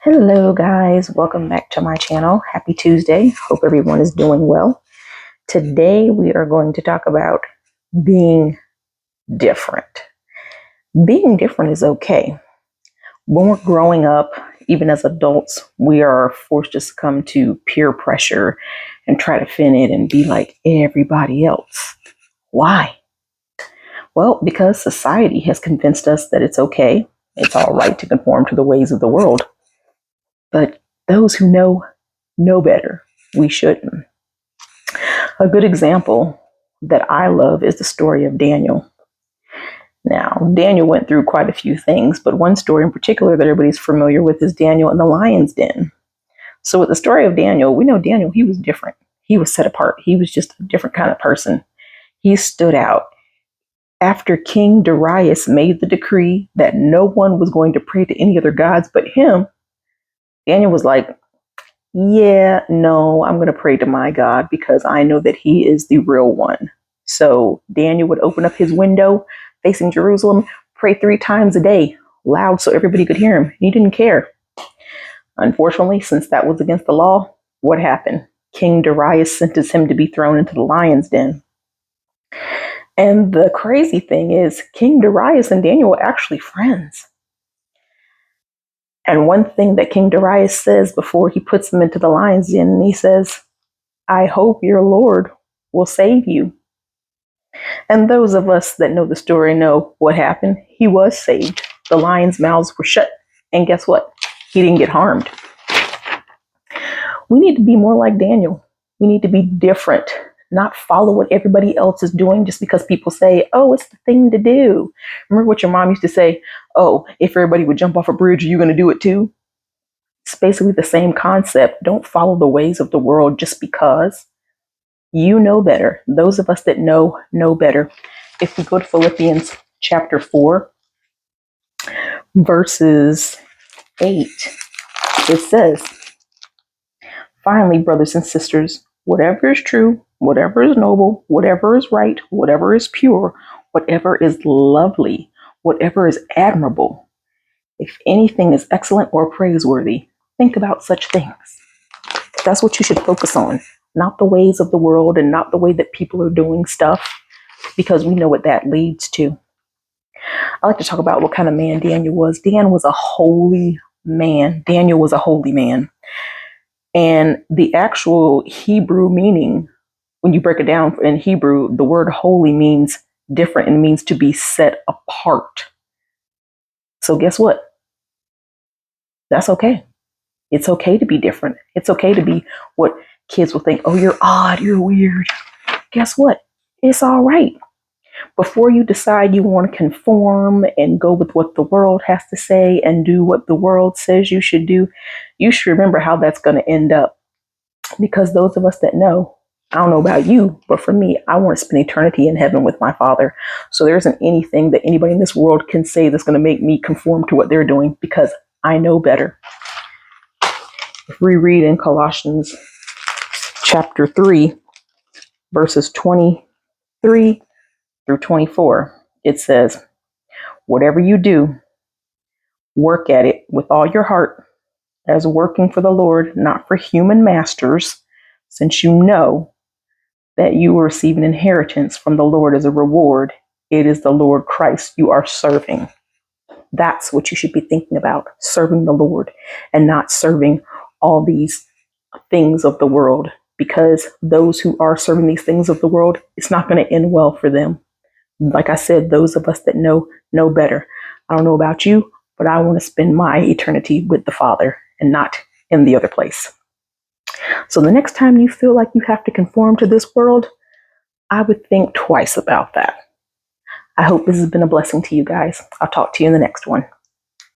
Hello guys, welcome back to my channel. Happy Tuesday. Hope everyone is doing well. Today we are going to talk about being different. Being different is okay. When we're growing up, even as adults, we are forced to succumb to peer pressure and try to fit in and be like everybody else. Why? Well, because society has convinced us that it's okay, it's all right to conform to the ways of the world. But those who know better. We shouldn't. A good example that I love is the story of Daniel. Now, Daniel went through quite a few things, but one story in particular that everybody's familiar with is Daniel in the lion's den. So with the story of Daniel, we know Daniel, he was different. He was set apart. He was just a different kind of person. He stood out. After King Darius made the decree that no one was going to pray to any other gods but him, Daniel was like, yeah, no, I'm going to pray to my God because I know that he is the real one. So Daniel would open up his window facing Jerusalem, pray 3 times a day, loud so everybody could hear him. He didn't care. Unfortunately, since that was against the law, what happened? King Darius sentenced him to be thrown into the lion's den. And the crazy thing is, King Darius and Daniel were actually friends. And one thing that King Darius says before he puts them into the lion's den, he says, I hope your Lord will save you. And those of us that know the story know what happened. He was saved. The lions' mouths were shut. And guess what? He didn't get harmed. We need to be more like Daniel. We need to be different, not follow what everybody else is doing just because people say, oh, it's the thing to do. Remember what your mom used to say? Oh, if everybody would jump off a bridge, are you going to do it too? It's basically the same concept. Don't follow the ways of the world just because. You know better. Those of us that know better. If we go to Philippians chapter 4, verses 8, it says, finally, brothers and sisters, whatever is true, whatever is noble, whatever is right, whatever is pure, whatever is lovely, whatever is admirable, if anything is excellent or praiseworthy, think about such things. That's what you should focus on, not the ways of the world and not the way that people are doing stuff, because we know what that leads to. I like to talk about what kind of man Daniel was. Dan was a holy man. Daniel was a holy man. And the actual Hebrew meaning, when you break it down in Hebrew, the word holy means different and means to be set apart. So guess what? That's okay. It's okay to be different. It's okay to be what kids will think, oh, you're odd, you're weird. Guess what? It's all right. Before you decide you want to conform and go with what the world has to say and do what the world says you should do, you should remember how that's going to end up. Because those of us that know, I don't know about you, but for me, I want to spend eternity in heaven with my Father. So there isn't anything that anybody in this world can say that's going to make me conform to what they're doing because I know better. If we read in Colossians chapter 3, verses 23 through 24, it says, whatever you do, work at it with all your heart as working for the Lord, not for human masters, since you know that you will receive an inheritance from the Lord as a reward. It is the Lord Christ you are serving. That's what you should be thinking about, serving the Lord and not serving all these things of the world, because those who are serving these things of the world, it's not going to end well for them. Like I said, those of us that know better. I don't know about you, but I want to spend my eternity with the Father and not in the other place. So the next time you feel like you have to conform to this world, I would think twice about that. I hope this has been a blessing to you guys. I'll talk to you in the next one.